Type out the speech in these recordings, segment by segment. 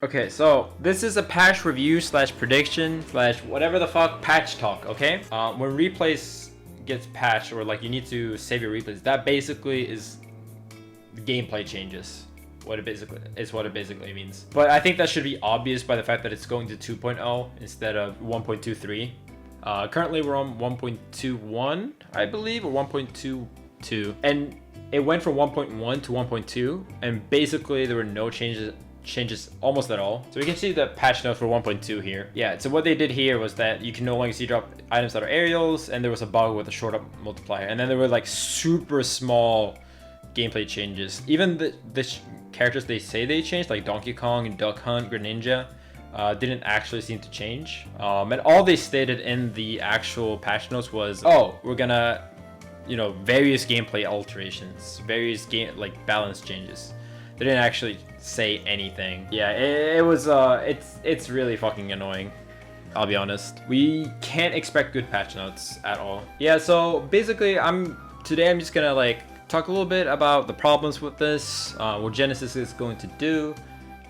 Okay, so this is a patch review slash prediction slash whatever the fuck patch talk, okay? When replays gets patched, or like you need to save your replays, that basically is the gameplay changes. What it basically means. But I think that should be obvious by the fact that it's going to 2.0 instead of 1.23. Currently we're on 1.21, I believe, or 1.22, and it went from 1.1 to 1.2, and basically there were no changes almost at all. So we can see the patch notes for 1.2 here. Yeah, so what they did here was that you can no longer see drop items that are aerials, and there was a bug with a short up multiplier, and then there were like super small gameplay changes. Even the characters they say they changed, like Donkey Kong and Duck Hunt, Greninja, didn't actually seem to change. And all they stated in the actual patch notes was, oh, we're gonna, various gameplay alterations, various balance changes. They didn't actually say anything. Yeah, it was it's really fucking annoying, I'll be honest. We can't expect good patch notes at all. Yeah, so basically today I'm just gonna talk a little bit about the problems with this, what Genesis is going to do,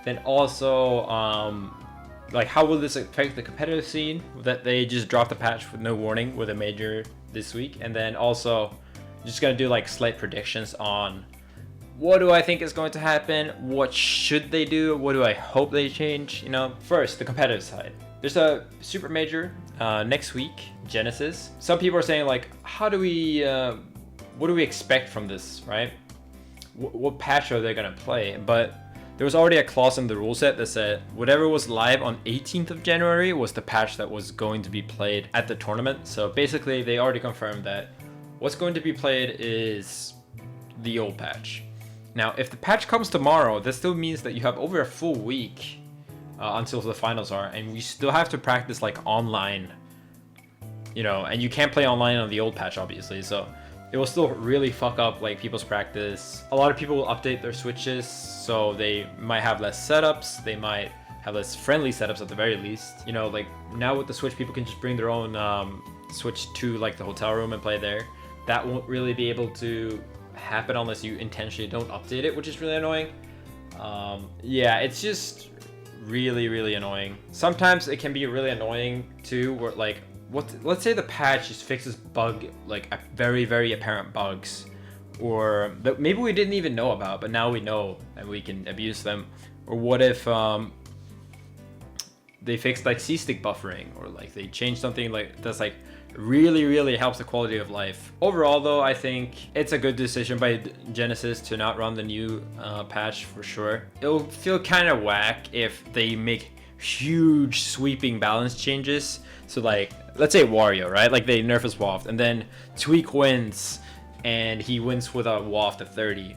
then also how will this affect the competitive scene that they just dropped the patch with no warning with a major this week, and then also just gonna do slight predictions on what do I think is going to happen, what should they do, what do I hope they change. First, the competitive side. There's a super major next week, Genesis. Some people are saying how do we what do we expect from this, right? What patch are they gonna play? But there was already a clause in the rule set that said whatever was live on 18th of January was the patch that was going to be played at the tournament. So basically they already confirmed that what's going to be played is the old patch. Now, if the patch comes tomorrow, that still means that you have over a full week until the finals are, and we still have to practice online, and you can't play online on the old patch, obviously, so it will still really fuck up people's practice. A lot of people will update their switches, so they might have less setups, they might have less friendly setups at the very least. Now with the Switch, people can just bring their own Switch to the hotel room and play there. That won't really be able to happen unless you intentionally don't update it, which is really annoying. Yeah, it's just really annoying. Sometimes it can be really annoying too, where let's say the patch just fixes very apparent bugs, or that maybe we didn't even know about, but now we know and we can abuse them. Or what if they fixed C-stick buffering, or they changed something that's really helps the quality of life. Overall though, I think it's a good decision by Genesis to not run the new patch for sure. It'll feel kind of whack if they make huge sweeping balance changes. So let's say Wario, right? They nerf his waft, and then Tweak wins and he wins with a waft of 30.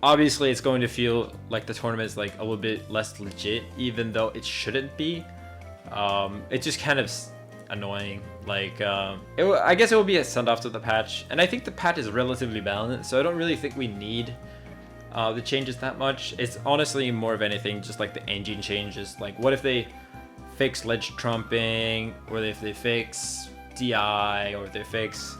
Obviously it's going to feel like the tournament is a little bit less legit, even though it shouldn't be. It's just kind of annoying. I guess it will be a send off to the patch, and I think the patch is relatively balanced, so I don't really think we need the changes that much. It's honestly more of anything just the engine changes. What if they fix ledge trumping, or if they fix DI, or if they fix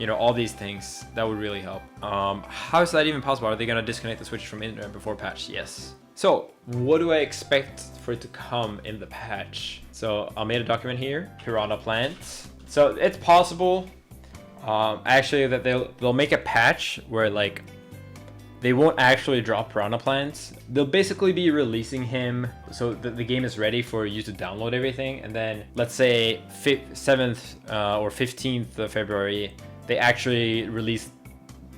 all these things, that would really help. How is that even possible? Are they gonna disconnect the Switch from internet before patch? Yes. So what do I expect for it to come in the patch? So I made a document here, Piranha Plants. So it's possible actually that they'll make a patch where they won't actually drop Piranha Plants. They'll basically be releasing him so that the game is ready for you to download everything, and then let's say 7th or 15th of February they actually release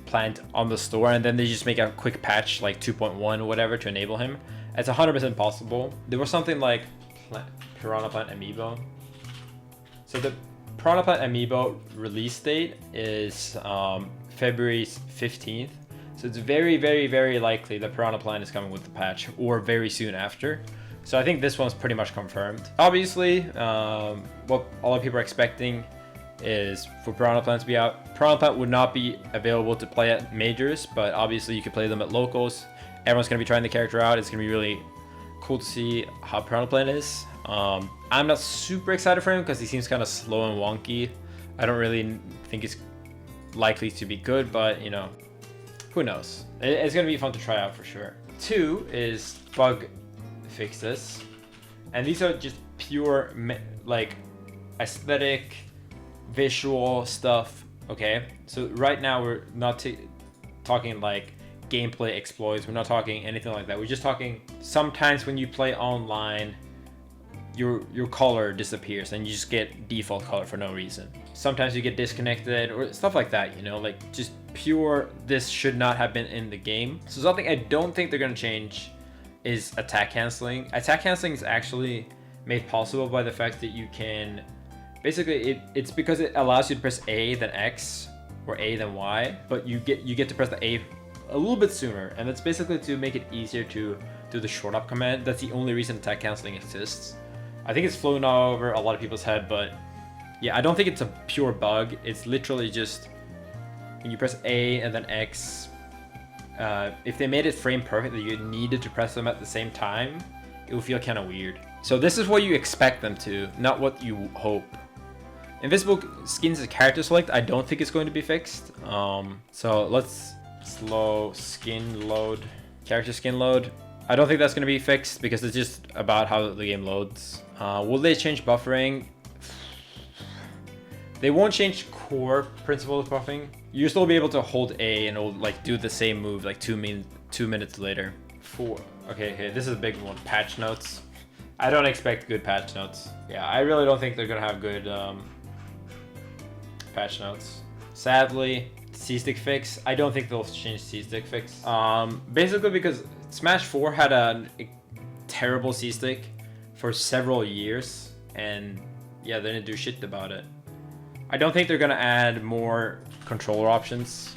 Plant on the store, and then they just make a quick patch 2.1 or whatever to enable him. It's 100% possible. There was something like Piranha Plant Amiibo. So the Piranha Plant Amiibo release date is February 15th. So it's very likely that Piranha Plant is coming with the patch, or very soon after. So I think this one's pretty much confirmed. Obviously, what a lot of people are expecting is for Piranha Plant to be out. Piranha Plant would not be available to play at majors, but obviously you could play them at locals. Everyone's going to be trying the character out. It's going to be really cool to see how Piranha Plant is. I'm not super excited for him because he seems kind of slow and wonky. I don't really think it's likely to be good, but who knows. It's going to be fun to try out for sure. 2 is bug fix this. And these are just pure like aesthetic, visual stuff. Okay, so right now we're not talking like gameplay exploits. We're not talking anything like that. We're just talking sometimes when you play online, your color disappears and you just get default color for no reason. Sometimes you get disconnected or stuff like that, you know, like just pure, this should not have been in the game. So something I don't think they're gonna change is attack canceling. Attack canceling is actually made possible by the fact that you can, basically it's because it allows you to press A then X or A then Y, but you get to press the A a little bit sooner, and that's basically to make it easier to do the short up command. That's the only reason attack canceling exists. I think it's flown over a lot of people's head, but yeah, I don't think it's a pure bug. It's literally just when you press A and then X, if they made it frame perfect that you needed to press them at the same time, it will feel kind of weird. So this is what you expect them to, not what you hope. Invisible skins as character select, I don't think it's going to be fixed. So let's slow skin load, character skin load. I don't think that's going to be fixed because it's just about how the game loads. Will they change buffering? They won't change core principle of buffering. You'll still be able to hold A and it'll like do the same move like 2 minutes later. Okay, this is a big one. Patch notes. I don't expect good patch notes. Yeah, I really don't think they're gonna have good patch notes. Sadly, C-stick fix. I don't think they'll change C-stick fix. Basically because Smash 4 had a terrible C-stick for several years, and yeah, they didn't do shit about it. I don't think they're gonna add more controller options.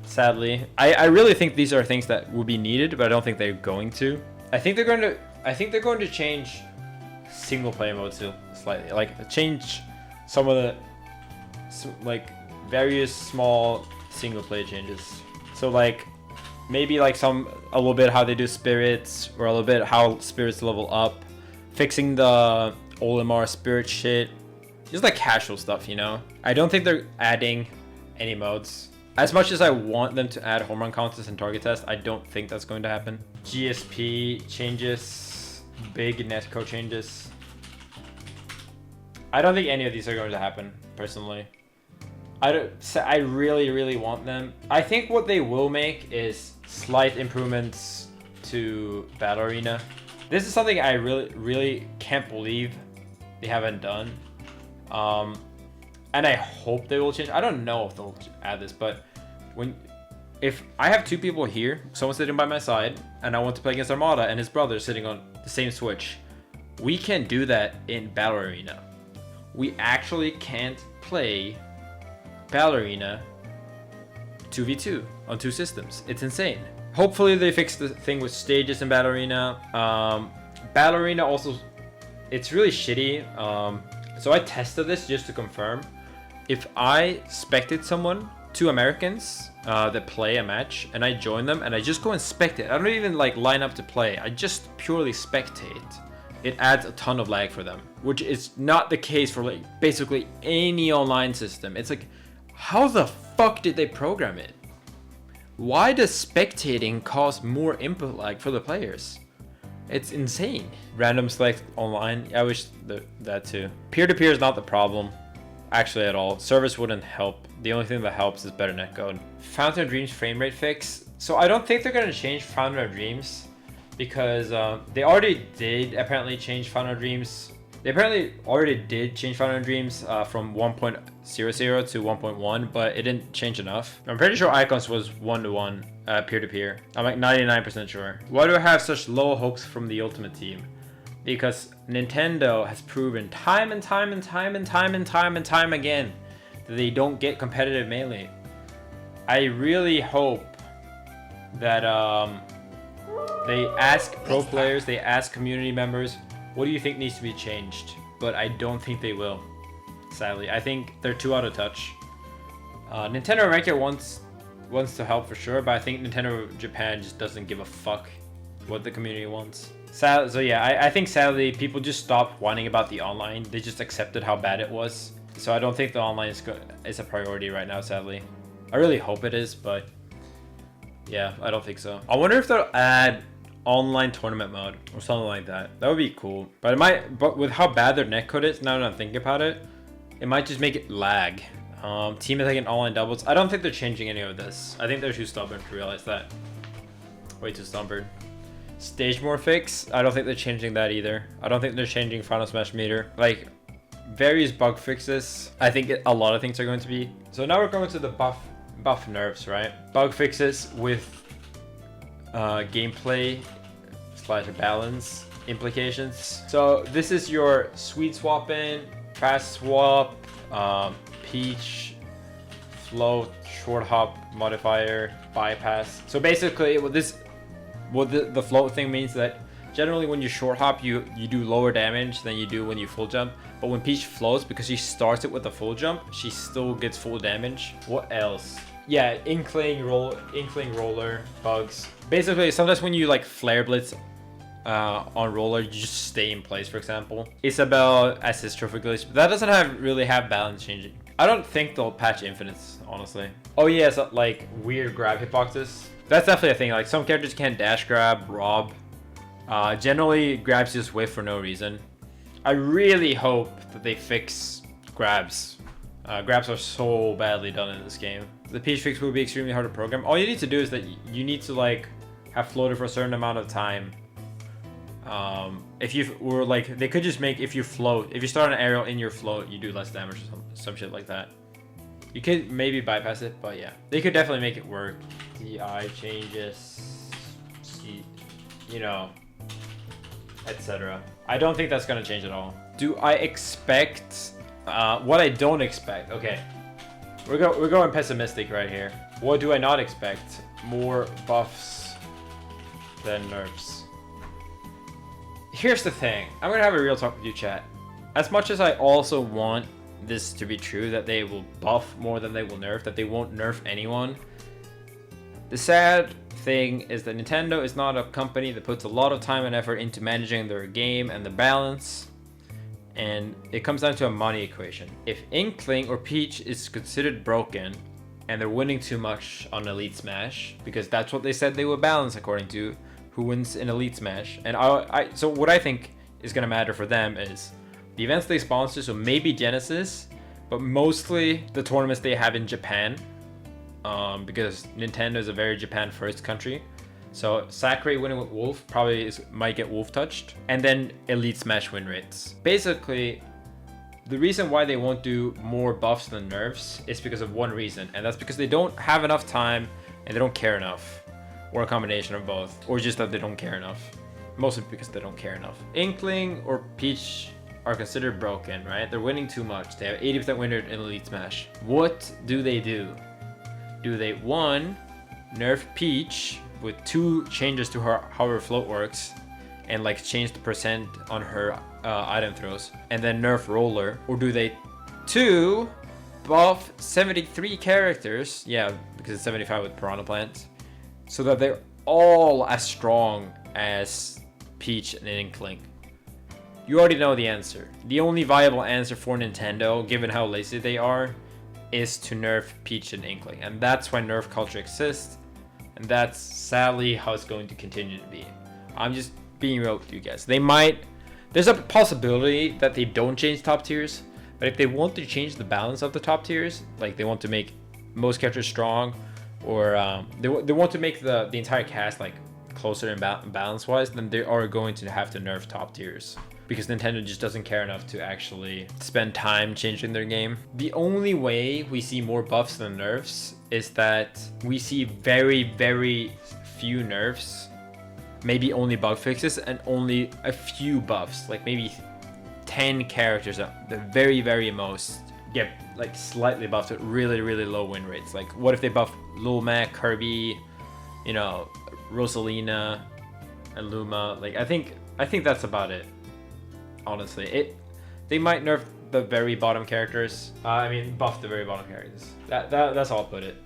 Sadly, I really think these are things that will be needed, but I don't think they're going to. I think they're going to change single player mode slightly, like change some of the like various small single player changes. So like maybe like a little bit how they do spirits, or a little bit how spirits level up, fixing the Olimar spirit shit, just like casual stuff, you know. I don't think they're adding any modes. As much as I want them to add home run contests and target test, I don't think that's going to happen. GSP changes, big netcode changes. I don't think any of these are going to happen, personally. I really want them. I think what they will make is slight improvements to Battle Arena. This is something I really can't believe they haven't done. And I hope they will change. I don't know if they'll add this, but if I have two people here, someone sitting by my side, and I want to play against Armada and his brother sitting on the same Switch, we can do that in Battle Arena. We actually can't play Battle Arena 2v2 on two systems. It's insane. Hopefully they fix the thing with stages in Battle Arena. Battle Arena also, it's really shitty. So I tested this just to confirm. If I spectate someone, two Americans that play a match, and I join them and I just go and spectate, I don't even like line up to play, I just purely spectate, it adds a ton of lag for them, which is not the case for like basically any online system. It's like, how the fuck did they program it? Why does spectating cause more input lag for the players? It's insane. Random select online, I wish that too. Peer-to-peer is not the problem, actually, at all. Service wouldn't help. The only thing that helps is better netcode. Fountain of Dreams frame rate fix. So I don't think they're gonna change Fountain of Dreams because they already did apparently change Fountain of Dreams. They apparently already did change Fountain of Dreams from 1.00 to 1.1, but it didn't change enough. I'm pretty sure Icons was 1-to-1 peer-to-peer. I'm like 99% sure. Why do I have such low hopes from the Ultimate Team? Because Nintendo has proven time and time again that they don't get competitive melee. I really hope that they ask pro players, they ask community members, what do you think needs to be changed? But I don't think they will, sadly. I think they're too out of touch. Nintendo America wants to help for sure, but I think Nintendo Japan just doesn't give a fuck what the community wants. So yeah, I think sadly people just stopped whining about the online. They just accepted how bad it was. So I don't think the online is a priority right now, sadly. I really hope it is, but yeah, I don't think so. I wonder if they'll add online tournament mode or something like that. That would be cool. But it might, but with how bad their netcode is, now that I'm thinking about it, it might just make it lag. Team attack and online doubles. I don't think they're changing any of this. I think they're too stubborn to realize that. Way too stubborn. Stage morphics. I don't think they're changing that either. I don't think they're changing Final Smash meter. Like various bug fixes. I think a lot of things are going to be. So now we're going to the buff nerfs, right? Bug fixes with gameplay / balance implications. So this is your sweet swap in, fast swap, peach, float, short hop modifier, bypass. So basically what the float thing means that generally when you short hop you do lower damage than you do when you full jump, but when Peach floats, because she starts it with a full jump, she still gets full damage. What else? Yeah, inkling roller bugs. Basically sometimes when you like flare blitz on roller, you just stay in place. For example, Isabelle assist trophy glitch, but that doesn't really have balance changing. I don't think they'll patch infinites, honestly. Oh yeah, so like weird grab hitboxes. That's definitely a thing. Like some characters can't dash grab, rob. Generally grabs just whiff for no reason. I really hope that they fix grabs. Grabs are so badly done in this game. The Peach fix will be extremely hard to program. All you need to do is that you need to like have floated for a certain amount of time. If you were like, they could just make, if you start an aerial in your float, you do less damage or some shit like that. You could maybe bypass it, but yeah, they could definitely make it work. DI changes, you know, etc. I don't think that's gonna change at all. Do I expect what I don't expect? Okay, we're going pessimistic right here. What do I not expect? More buffs than nerfs. Here's the thing. I'm gonna have a real talk with you, chat. As much as I also want this to be true, that they will buff more than they will nerf, that they won't nerf anyone, the sad thing is that Nintendo is not a company that puts a lot of time and effort into managing their game and the balance, and it comes down to a money equation. If Inkling or Peach is considered broken and they're winning too much on Elite Smash, because that's what they said they would balance according to who wins in Elite Smash, and so what I think is going to matter for them is the events they sponsor, so maybe Genesis, but mostly the tournaments they have in Japan, because Nintendo is a very Japan first country. So Sakurai winning with Wolf probably might get Wolf touched, and then Elite Smash win rates. Basically, the reason why they won't do more buffs than nerfs is because of one reason, and that's because they don't have enough time and they don't care enough, or a combination of both, or just that they don't care enough. Mostly because they don't care enough. Inkling or Peach are considered broken, right? They're winning too much. They have 80% win rate in Elite Smash. What do? Do they, one, nerf Peach with 2 changes to how her float works, and like change the percent on her item throws, and then nerf Roller? Or do they, 2, buff 73 characters, yeah, because it's 75 with Piranha Plant, so that they're all as strong as Peach and Inkling? You already know the answer. The only viable answer for Nintendo, given how lazy they are, is to nerf Peach and Inkling. And that's why nerf culture exists. And that's sadly how it's going to continue to be. I'm just being real with you guys. There's a possibility that they don't change top tiers. But if they want to change the balance of the top tiers, like they want to make most characters strong, or they want to make the entire cast like closer in balance wise, then they are going to have to nerf top tiers, because Nintendo just doesn't care enough to actually spend time changing their game. The only way we see more buffs than nerfs is that we see very, very few nerfs, maybe only bug fixes, and only a few buffs, like maybe 10 characters at the very, very most get like slightly buffed at really, really low win rates. Like what if they buff Lil Mac, Kirby, you know, Rosalina, and Luma? Like I think that's about it. Honestly, they might nerf the very bottom characters. Buff the very bottom characters. That's how I'll put it.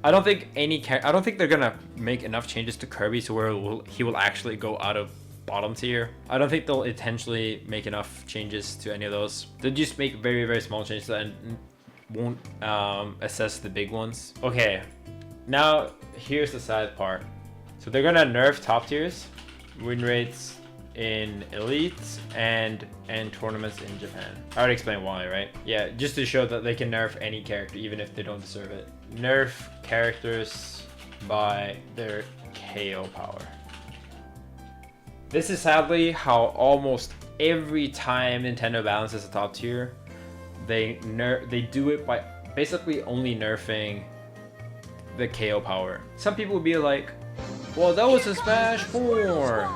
I don't think they're gonna make enough changes to Kirby to where he will actually go out of bottom tier. I don't think they'll intentionally make enough changes to any of those. They'll just make very, very small changes and won't assess the big ones. Okay, now here's the sad part. So they're gonna nerf top tiers, win rates in Elite and tournaments in Japan. I already explained why, right? Yeah, just to show that they can nerf any character even if they don't deserve it. Nerf characters by their KO power. This is sadly how almost every time Nintendo balances a top tier, they do it by basically only nerfing the KO power. Some people will be like, well, that was a Smash 4.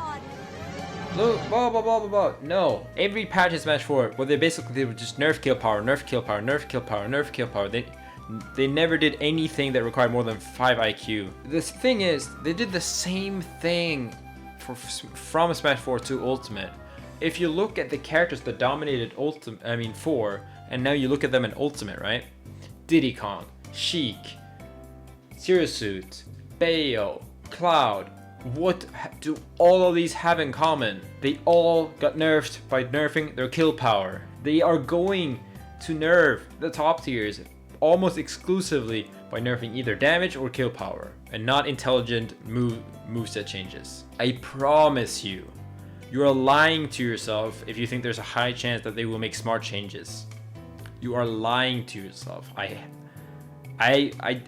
Look, blah blah blah blah blah. No, every patch in Smash 4, well, they would just nerf kill power, nerf kill power, nerf kill power, nerf kill power. They never did anything that required more than 5 IQ. The thing is, they did the same thing from Smash 4 to Ultimate. If you look at the characters that dominated 4, and now you look at them in Ultimate, right? Diddy Kong, Sheik, Zero Suit, Bayo, Cloud. What do all of these have in common? They all got nerfed by nerfing their kill power. They are going to nerf the top tiers almost exclusively by nerfing either damage or kill power, and not intelligent moveset changes. I promise you, you are lying to yourself if you think there's a high chance that they will make smart changes. You are lying to yourself. I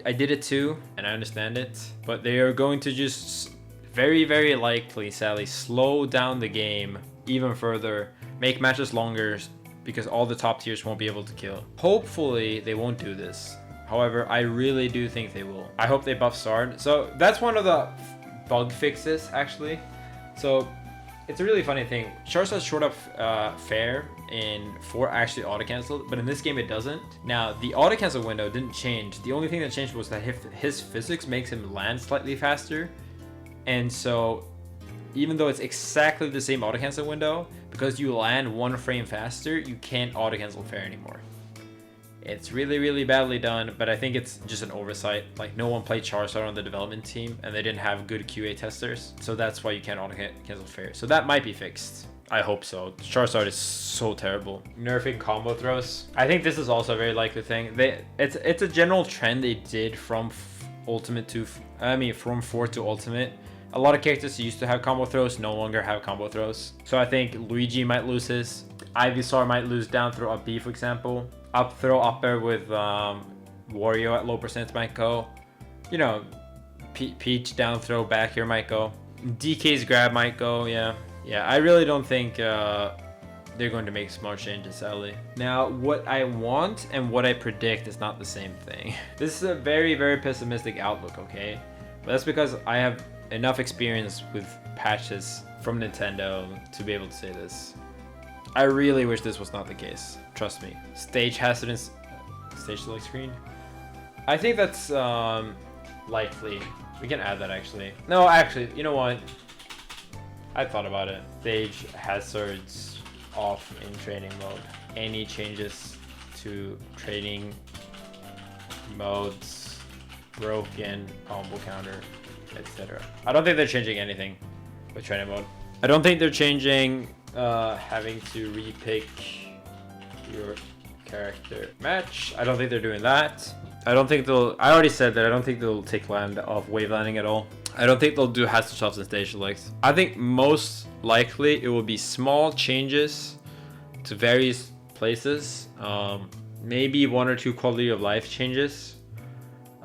did it too, and I understand it, but they are going to just very, very likely, sadly, slow down the game even further, make matches longer because all the top tiers won't be able to kill. Hopefully, they won't do this. However, I really do think they will. I hope they buff Sard. So that's one of the bug fixes, actually. So it's a really funny thing. Charizard's short up fair in 4 actually auto-canceled, but in this game it doesn't. Now, the auto-cancel window didn't change. The only thing that changed was that his physics makes him land slightly faster. And so, even though it's exactly the same auto-cancel window, because you land 1 frame faster, you can't auto-cancel fair anymore. It's really, really badly done, but I think it's just an oversight. Like, no one played Charizard on the development team, and they didn't have good QA testers, so that's why you can't auto-cancel fair. So that might be fixed. I hope so. Charizard is so terrible. Nerfing combo throws. I think this is also a very likely thing. It's a general trend they did from from 4 to Ultimate. A lot of characters used to have combo throws, no longer have combo throws. So I think Luigi might lose his. Ivysaur might lose down throw up B, for example. Up throw up air with Wario at low percent might go. You know, Peach down throw back here might go. DK's grab might go, yeah. Yeah, I really don't think they're going to make smart changes, sadly. Now, what I want and what I predict is not the same thing. This is a very, very pessimistic outlook, okay? But that's because I have enough experience with patches from Nintendo to be able to say this. I really wish this was not the case. Trust me. Stage hazard and stage select screen. I think that's likely. We can add that actually. No, actually, you know what? I thought about it. Stage hazards off in training mode. Any changes to training modes, broken, combo counter, etc. I don't think they're changing anything with training mode. I don't think they're changing having to repick your character match. I don't think they're doing that. I already said that I don't think they'll take land off wave landing at all. I don't think they'll do hazard shots and stage selects. I think most likely it will be small changes to various places. Maybe 1 or 2 quality of life changes.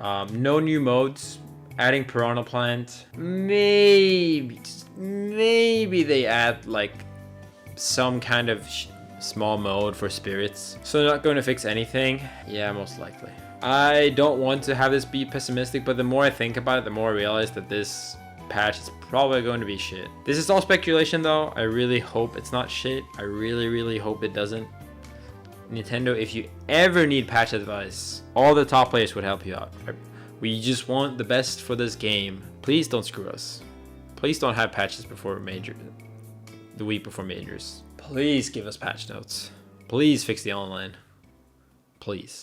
No new modes. Adding Piranha Plant. Maybe they add like some kind of small mode for spirits. So they're not going to fix anything. Yeah, most likely. I don't want to have this be pessimistic, but the more I think about it, the more I realize that this patch is probably going to be shit. This is all speculation though. I really hope it's not shit. I really, really hope it doesn't. Nintendo, if you ever need patch advice, all the top players would help you out. We just want the best for this game. Please don't screw us. Please don't have patches before the week before majors. Please give us patch notes. Please fix the online. Please.